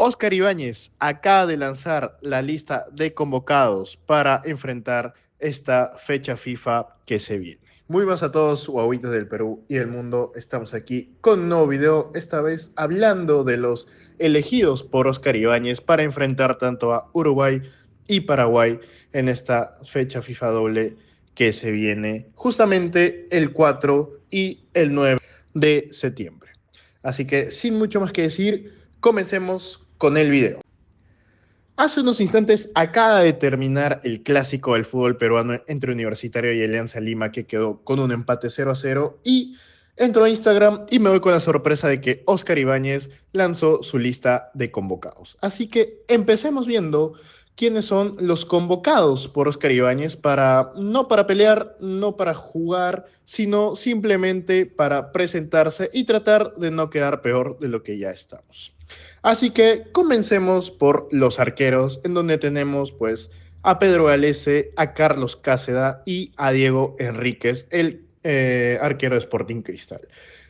Óscar Ibáñez acaba de lanzar la lista de convocados para enfrentar esta fecha FIFA que se viene. Muy buenas a todos, guaguitos del Perú y del mundo. Estamos aquí con un nuevo video, esta vez hablando de los elegidos por Óscar Ibáñez para enfrentar tanto a Uruguay y Paraguay en esta fecha FIFA doble que se viene justamente el 4 y el 9 de septiembre. Así que sin mucho más que decir, comencemos con el video. Hace unos instantes acaba de terminar el clásico del fútbol peruano entre Universitario y Alianza Lima, que quedó con un empate 0-0, y entro a Instagram y me doy con la sorpresa de que Óscar Ibáñez lanzó su lista de convocados. Así que empecemos viendo quiénes son los convocados por Óscar Ibáñez no para pelear, no para jugar, sino simplemente para presentarse y tratar de no quedar peor de lo que ya estamos. Así que comencemos por los arqueros, en donde tenemos pues a Pedro Galese, a Carlos Cáceda y a Diego Enríquez, el arquero de Sporting Cristal.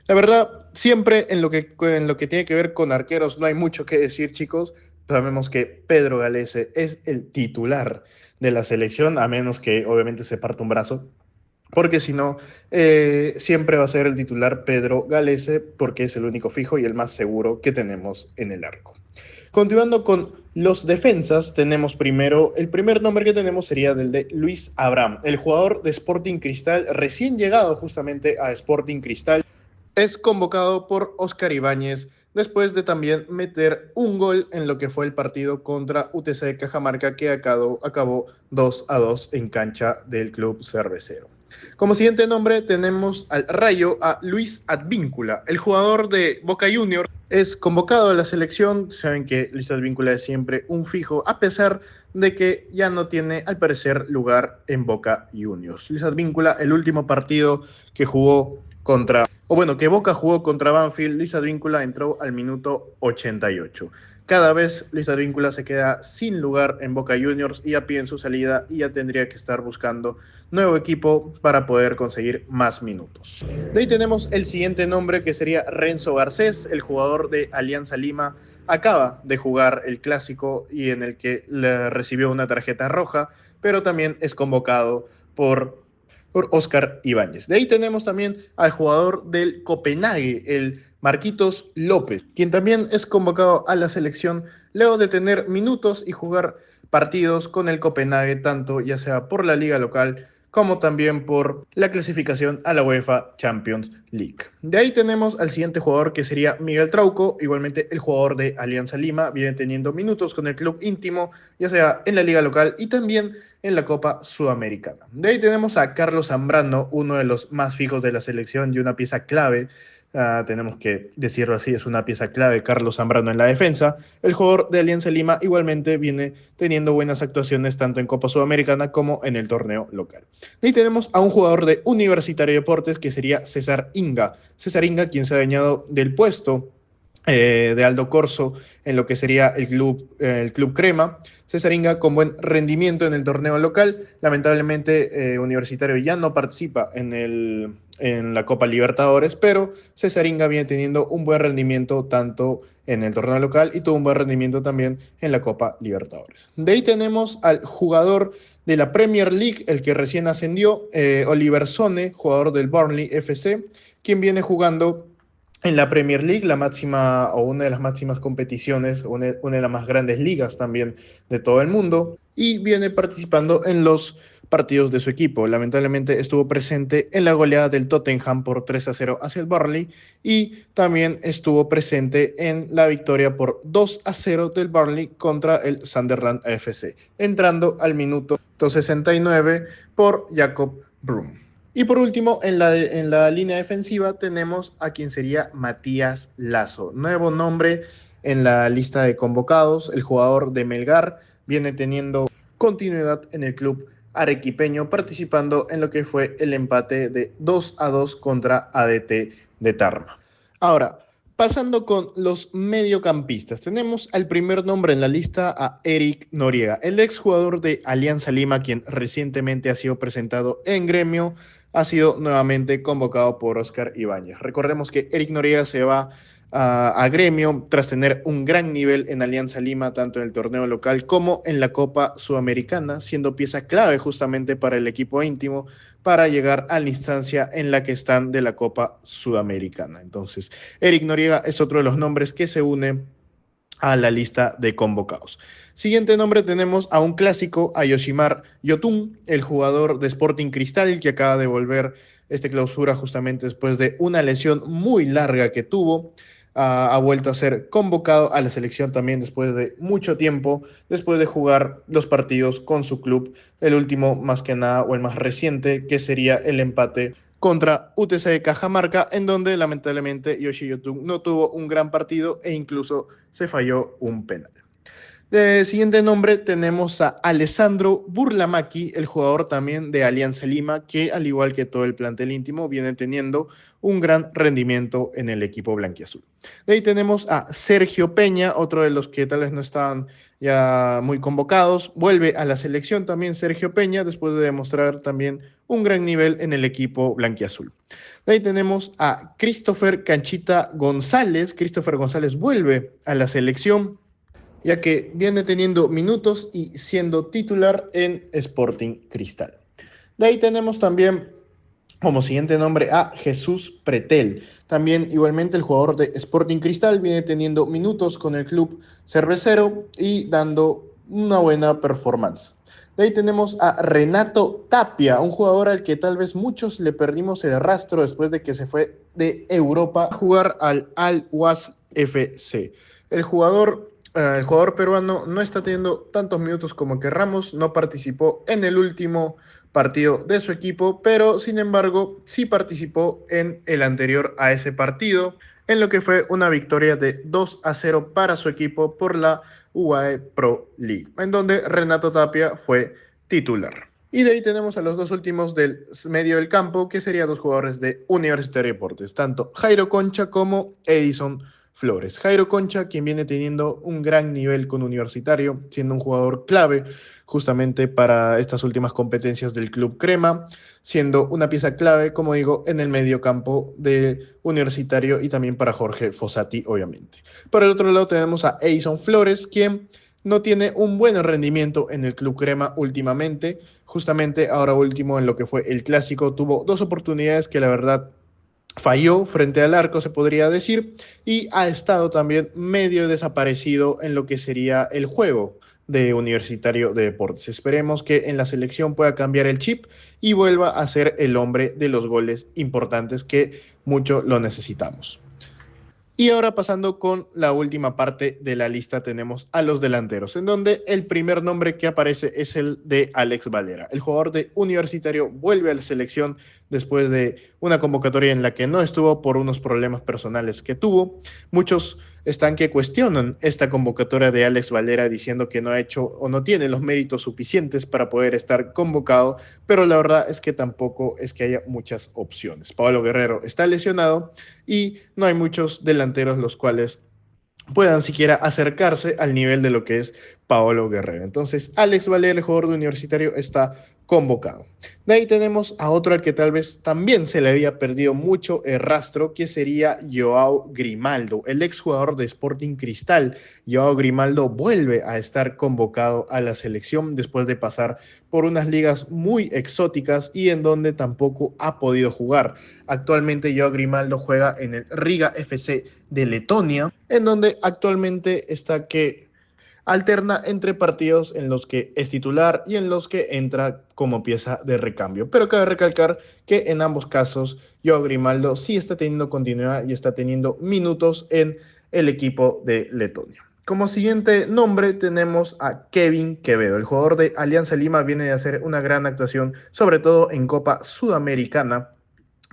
La verdad, siempre en lo que tiene que ver con arqueros no hay mucho que decir, chicos. Sabemos que Pedro Galese es el titular de la selección, a menos que obviamente se parta un brazo, porque si no, siempre va a ser el titular Pedro Galese, porque es el único fijo y el más seguro que tenemos en el arco. Continuando con los defensas, tenemos primero, el primer nombre que tenemos sería del de Luis Abraham, el jugador de Sporting Cristal, recién llegado justamente a Sporting Cristal. Es convocado por Óscar Ibáñez después de también meter un gol en lo que fue el partido contra UTC de Cajamarca, que acabó 2-2 en cancha del club cervecero. Como siguiente nombre tenemos al Rayo a Luis Advíncula, el jugador de Boca Juniors. Es convocado a la selección. Saben que Luis Advíncula es siempre un fijo, a pesar de que ya no tiene al parecer lugar en Boca Juniors. Luis Advíncula, el último partido que jugó que Boca jugó contra Banfield, Luis Advíncula entró al minuto 88. Cada vez Luis Advíncula se queda sin lugar en Boca Juniors y ya pide su salida y ya tendría que estar buscando nuevo equipo para poder conseguir más minutos. De ahí tenemos el siguiente nombre, que sería Renzo Garcés, el jugador de Alianza Lima. Acaba de jugar el clásico y en el que le recibió una tarjeta roja, pero también es convocado por Óscar Ibáñez. De ahí tenemos también al jugador del Copenhague, el Marquitos López, quien también es convocado a la selección luego de tener minutos y jugar partidos con el Copenhague, tanto ya sea por la liga local como también por la clasificación a la UEFA Champions League. De ahí tenemos al siguiente jugador, que sería Miguel Trauco, igualmente el jugador de Alianza Lima, viene teniendo minutos con el club íntimo, ya sea en la liga local y también en la Copa Sudamericana. De ahí tenemos a Carlos Zambrano, uno de los más fijos de la selección y una pieza clave. Tenemos que decirlo así, es una pieza clave Carlos Zambrano en la defensa. El jugador de Alianza Lima igualmente viene teniendo buenas actuaciones tanto en Copa Sudamericana como en el torneo local. Y tenemos a un jugador de Universitario de Deportes, que sería César Inga. César Inga, quien se ha dañado del puesto de Aldo Corso en lo que sería el club Crema. César Inga con buen rendimiento en el torneo local. Lamentablemente Universitario ya no participa en la Copa Libertadores, pero César Inga viene teniendo un buen rendimiento tanto en el torneo local y tuvo un buen rendimiento también en la Copa Libertadores. De ahí tenemos al jugador de la Premier League, el que recién ascendió, Oliver Sone, jugador del Burnley FC, quien viene jugando en la Premier League, la máxima o una de las máximas competiciones, una de las más grandes ligas también de todo el mundo, y viene participando en los partidos de su equipo. Lamentablemente estuvo presente en la goleada del Tottenham por 3-0 hacia el Burnley y también estuvo presente en la victoria por 2-0 del Burnley contra el Sunderland FC, entrando al minuto 69 por Jacob Brum. Y por último, en la línea defensiva tenemos a quien sería Matías Lazo, nuevo nombre en la lista de convocados. El jugador de Melgar viene teniendo continuidad en el club arequipeño, participando en lo que fue el empate de 2-2 contra ADT de Tarma. Ahora, pasando con los mediocampistas, tenemos al primer nombre en la lista a Eric Noriega, el exjugador de Alianza Lima, quien recientemente ha sido presentado en Gremio, ha sido nuevamente convocado por Óscar Ibáñez. Recordemos que Eric Noriega se va a Gremio tras tener un gran nivel en Alianza Lima, tanto en el torneo local como en la Copa Sudamericana, siendo pieza clave justamente para el equipo íntimo para llegar a la instancia en la que están de la Copa Sudamericana. Entonces, Eric Noriega es otro de los nombres que se une a la lista de convocados. Siguiente nombre tenemos a un clásico, a Yoshimar Yotun, el jugador de Sporting Cristal que acaba de volver esta clausura justamente después de una lesión muy larga que tuvo. Ha vuelto a ser convocado a la selección también después de mucho tiempo, después de jugar los partidos con su club, el último más que nada o el más reciente que sería el empate contra UTC de Cajamarca, en donde lamentablemente Yoshi Yotun no tuvo un gran partido e incluso se falló un penal. De siguiente nombre tenemos a Alessandro Burlamaqui, el jugador también de Alianza Lima, que al igual que todo el plantel íntimo viene teniendo un gran rendimiento en el equipo blanquiazul. De ahí tenemos a Sergio Peña, otro de los que tal vez no estaban ya muy convocados. Vuelve a la selección también Sergio Peña, después de demostrar también un gran nivel en el equipo blanquiazul. De ahí tenemos a Christopher Canchita González. Christopher González vuelve a la selección, ya que viene teniendo minutos y siendo titular en Sporting Cristal. De ahí tenemos también como siguiente nombre a Jesús Pretel. También igualmente el jugador de Sporting Cristal viene teniendo minutos con el club cervecero y dando una buena performance. De ahí tenemos a Renato Tapia, un jugador al que tal vez muchos le perdimos el rastro después de que se fue de Europa a jugar al Al-Was FC. El jugador peruano no está teniendo tantos minutos como querramos, no participó en el último partido de su equipo, pero sin embargo sí participó en el anterior a ese partido, en lo que fue una victoria de 2-0 para su equipo por la UAE Pro League, en donde Renato Tapia fue titular. Y de ahí tenemos a los dos últimos del medio del campo, que serían dos jugadores de Universitario de Deportes, tanto Jairo Concha como Edison Flores. Jairo Concha, quien viene teniendo un gran nivel con Universitario, siendo un jugador clave justamente para estas últimas competencias del Club Crema, siendo una pieza clave, como digo, en el medio campo de Universitario y también para Jorge Fossati, obviamente. Por el otro lado tenemos a Edison Flores, quien no tiene un buen rendimiento en el Club Crema últimamente. Justamente ahora último en lo que fue el Clásico, tuvo dos oportunidades que la verdad falló frente al arco, se podría decir, y ha estado también medio desaparecido en lo que sería el juego de Universitario de Deportes. Esperemos que en la selección pueda cambiar el chip y vuelva a ser el hombre de los goles importantes que mucho lo necesitamos. Y ahora pasando con la última parte de la lista tenemos a los delanteros, en donde el primer nombre que aparece es el de Alex Valera. El jugador de Universitario vuelve a la selección después de una convocatoria en la que no estuvo por unos problemas personales que tuvo. Muchos están que cuestionan esta convocatoria de Alex Valera diciendo que no ha hecho o no tiene los méritos suficientes para poder estar convocado, pero la verdad es que tampoco es que haya muchas opciones. Pablo Guerrero está lesionado y no hay muchos delanteros los cuales puedan siquiera acercarse al nivel de lo que es Paolo Guerrero. Entonces, Alex Valera, el jugador de Universitario, está convocado. De ahí tenemos a otro al que tal vez también se le había perdido mucho el rastro, que sería Joao Grimaldo, el exjugador de Sporting Cristal. Joao Grimaldo vuelve a estar convocado a la selección después de pasar por unas ligas muy exóticas y en donde tampoco ha podido jugar. Actualmente Joao Grimaldo juega en el Riga FC de Letonia, en donde actualmente está que alterna entre partidos en los que es titular y en los que entra como pieza de recambio. Pero cabe recalcar que en ambos casos Joao Grimaldo sí está teniendo continuidad y está teniendo minutos en el equipo de Letonia. Como siguiente nombre tenemos a Kevin Quevedo. El jugador de Alianza Lima viene de hacer una gran actuación, sobre todo en Copa Sudamericana,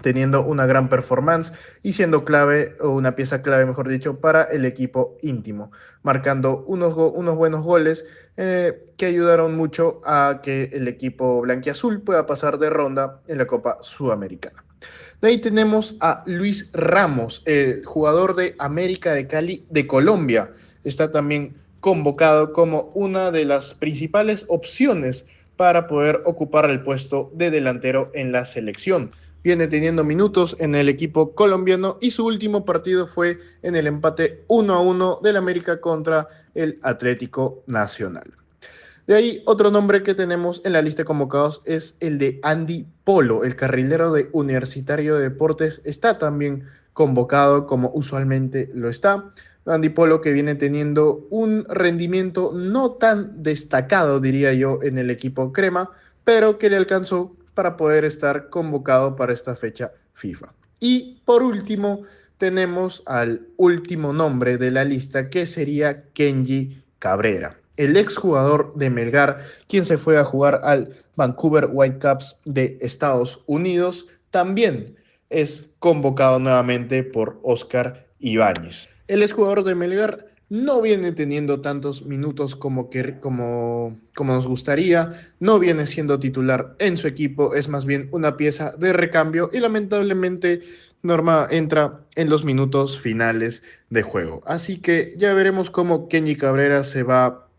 teniendo una gran performance y siendo clave, o una pieza clave, mejor dicho, para el equipo íntimo, marcando unos buenos goles que ayudaron mucho a que el equipo blanquiazul pueda pasar de ronda en la Copa Sudamericana. De ahí tenemos a Luis Ramos, el jugador de América de Cali de Colombia. Está también convocado como una de las principales opciones para poder ocupar el puesto de delantero en la selección. viene teniendo minutos en el equipo colombiano y su último partido fue en el empate 1-1 del América contra el Atlético Nacional. De ahí, otro nombre que tenemos en la lista de convocados es el de Andy Polo, el carrilero de Universitario de Deportes. Está también convocado como usualmente lo está. Andy Polo, que viene teniendo un rendimiento no tan destacado, diría yo, en el equipo crema, pero que le alcanzó para poder estar convocado para esta fecha FIFA. Y por último, tenemos al último nombre de la lista, que sería Kenji Cabrera, el exjugador de Melgar, quien se fue a jugar al Vancouver Whitecaps de Estados Unidos, también es convocado nuevamente por Oscar Ibáñez. El exjugador de Melgar no viene teniendo tantos minutos como nos gustaría, no viene siendo titular en su equipo, es más bien una pieza de recambio y lamentablemente Norma entra en los minutos finales de juego. Así que ya veremos cómo Kenji Cabrera se va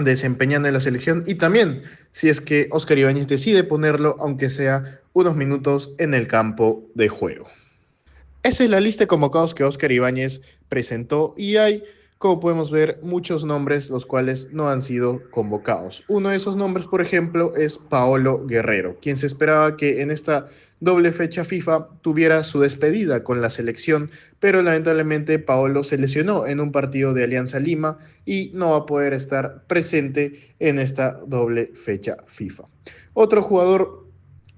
desempeñando en la selección y también si es que Oscar Ibáñez decide ponerlo, aunque sea unos minutos en el campo de juego. Esa es la lista de convocados que Oscar Ibáñez presentó y hay, como podemos ver, muchos nombres los cuales no han sido convocados. Uno de esos nombres, por ejemplo, es Paolo Guerrero, quien se esperaba que en esta doble fecha FIFA tuviera su despedida con la selección, pero lamentablemente Paolo se lesionó en un partido de Alianza Lima y no va a poder estar presente en esta doble fecha FIFA. Otro jugador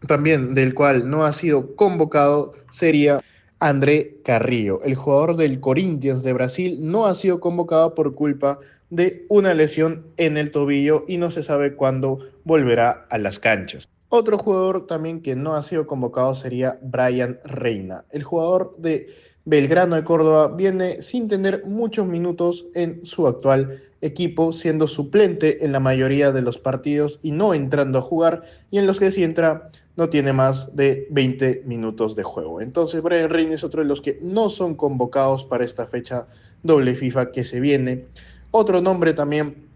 también del cual no ha sido convocado sería André Carrillo, el jugador del Corinthians de Brasil, no ha sido convocado por culpa de una lesión en el tobillo y no se sabe cuándo volverá a las canchas. Otro jugador también que no ha sido convocado sería Brian Reina. El jugador de Belgrano de Córdoba viene sin tener muchos minutos en su actual equipo, siendo suplente en la mayoría de los partidos y no entrando a jugar, y en los que sí entra no tiene más de 20 minutos de juego. Entonces Brian Reina es otro de los que no son convocados para esta fecha doble FIFA que se viene. Otro nombre también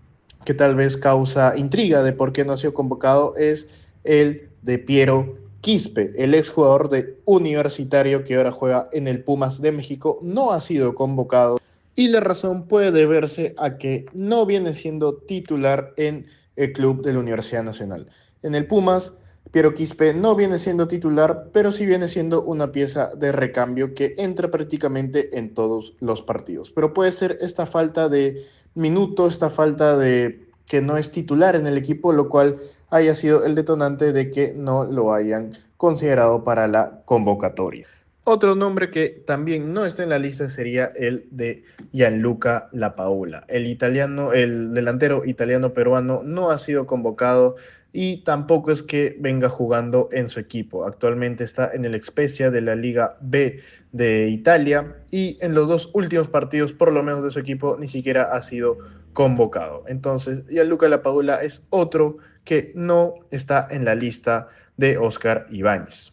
que tal vez causa intriga de por qué no ha sido convocado es el de Piero Quispe, el exjugador de Universitario que ahora juega en el Pumas de México, no ha sido convocado y la razón puede deberse a que no viene siendo titular en el club de la Universidad Nacional. En el Pumas, Piero Quispe no viene siendo titular, pero sí viene siendo una pieza de recambio que entra prácticamente en todos los partidos. Pero puede ser esta falta de minutos, esta falta de que no es titular en el equipo, lo cual haya sido el detonante de que no lo hayan considerado para la convocatoria. Otro nombre que también no está en la lista sería el de Gianluca Lapaula. El italiano, el delantero italiano-peruano no ha sido convocado y tampoco es que venga jugando en su equipo. Actualmente está en el Spezia de la Liga B de Italia y en los dos últimos partidos, por lo menos de su equipo, ni siquiera ha sido convocado. Entonces, Gianluca Lapaula es otro que no está en la lista de Oscar Ibáñez.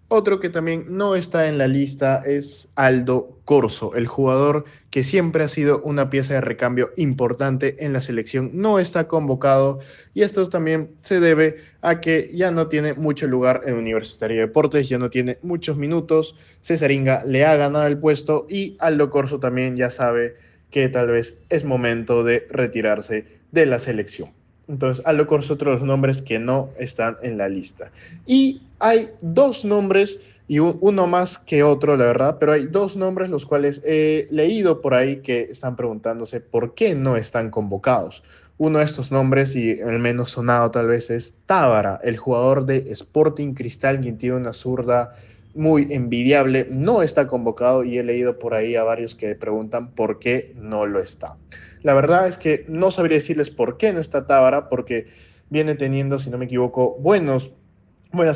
Otro que también no está en la lista es Aldo Corzo, el jugador que siempre ha sido una pieza de recambio importante en la selección. No está convocado y esto también se debe a que ya no tiene mucho lugar en Universitario de Deportes, ya no tiene muchos minutos. Cesaringa le ha ganado el puesto y Aldo Corzo también ya sabe que tal vez es momento de retirarse de la selección. Entonces, Aldo Corzo es otro de los nombres que no están en la lista. Y hay dos nombres, y uno más que otro, la verdad, pero hay dos nombres los cuales he leído por ahí que están preguntándose por qué no están convocados. Uno de estos nombres, y el menos sonado tal vez, es Tábara, el jugador de Sporting Cristal, quien tiene una zurda muy envidiable, no está convocado y he leído por ahí a varios que preguntan por qué no lo está. La verdad es que no sabría decirles por qué no está Tábara, porque viene teniendo, si no me equivoco, buenas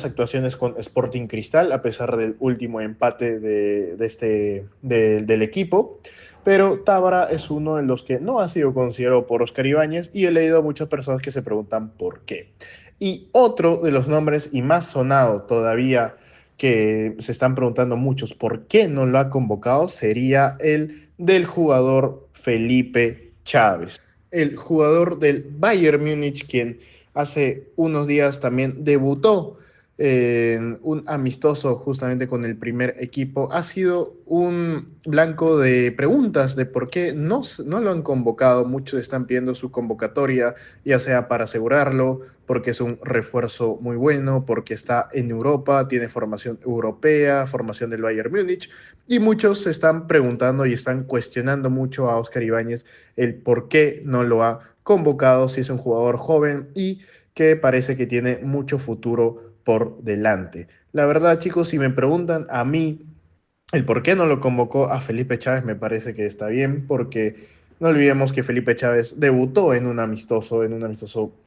actuaciones con Sporting Cristal, a pesar del último empate del equipo. Pero Tábara es uno de los que no ha sido considerado por Oscar Ibáñez y he leído a muchas personas que se preguntan por qué. Y otro de los nombres y más sonado todavía que se están preguntando muchos por qué no lo ha convocado sería el del jugador Felipe Chávez, el jugador del Bayern Múnich, quien hace unos días también debutó en un amistoso justamente con el primer equipo, ha sido un blanco de preguntas de por qué no lo han convocado. Muchos están pidiendo su convocatoria, ya sea para asegurarlo, porque es un refuerzo muy bueno, porque está en Europa, tiene formación europea, formación del Bayern Múnich, y muchos se están preguntando y están cuestionando mucho a Óscar Ibáñez el por qué no lo ha convocado si es un jugador joven y que parece que tiene mucho futuro por delante. La verdad, chicos, si me preguntan a mí el por qué no lo convocó a Felipe Chávez, me parece que está bien, porque no olvidemos que Felipe Chávez debutó en un amistoso,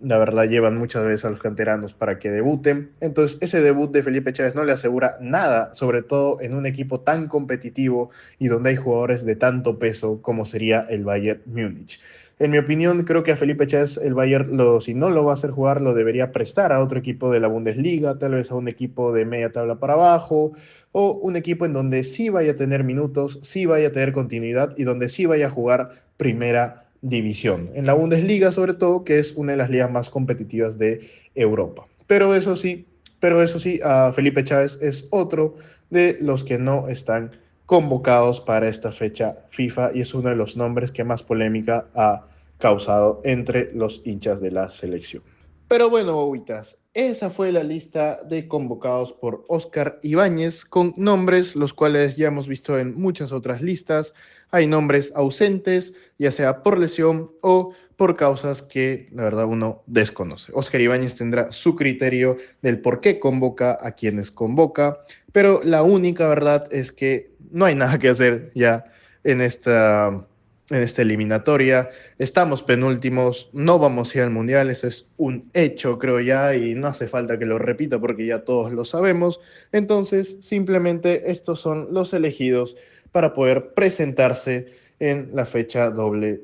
la verdad, llevan muchas veces a los canteranos para que debuten. Entonces, ese debut de Felipe Chávez no le asegura nada, sobre todo en un equipo tan competitivo y donde hay jugadores de tanto peso como sería el Bayern Múnich. En mi opinión, creo que a Felipe Chávez el Bayern, si no lo va a hacer jugar, lo debería prestar a otro equipo de la Bundesliga, tal vez a un equipo de media tabla para abajo, o un equipo en donde sí vaya a tener minutos, sí vaya a tener continuidad y donde sí vaya a jugar primera división. En la Bundesliga, sobre todo, que es una de las ligas más competitivas de Europa. Pero eso sí, Felipe Chávez es otro de los que no están convocados para esta fecha FIFA y es uno de los nombres que más polémica ha causado entre los hinchas de la selección. Pero bueno, bobitas, esa fue la lista de convocados por Óscar Ibáñez con nombres los cuales ya hemos visto en muchas otras listas. Hay nombres ausentes, ya sea por lesión o por causas que la verdad uno desconoce. Óscar Ibáñez tendrá su criterio del por qué convoca a quienes convoca, pero la única verdad es que no hay nada que hacer ya en esta eliminatoria. Estamos penúltimos, no vamos a ir al Mundial, eso es un hecho, creo ya, y no hace falta que lo repita porque ya todos lo sabemos. Entonces, simplemente estos son los elegidos para poder presentarse en la fecha doble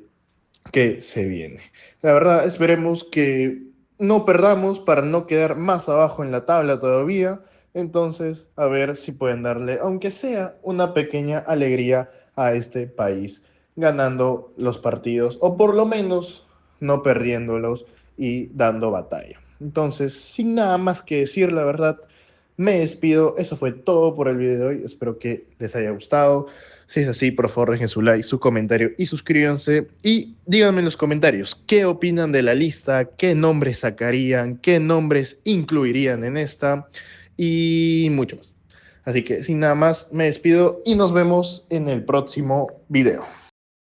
que se viene. La verdad, esperemos que no perdamos para no quedar más abajo en la tabla todavía. Entonces, a ver si pueden darle, aunque sea una pequeña alegría a este país, ganando los partidos o por lo menos no perdiéndolos y dando batalla. Entonces, sin nada más que decir, la verdad, me despido. Eso fue todo por el video de hoy. Espero que les haya gustado. Si es así, por favor, dejen su like, su comentario y suscríbanse. Y díganme en los comentarios qué opinan de la lista, qué nombres sacarían, qué nombres incluirían en esta y mucho más. Así que sin nada más, me despido y nos vemos en el próximo video.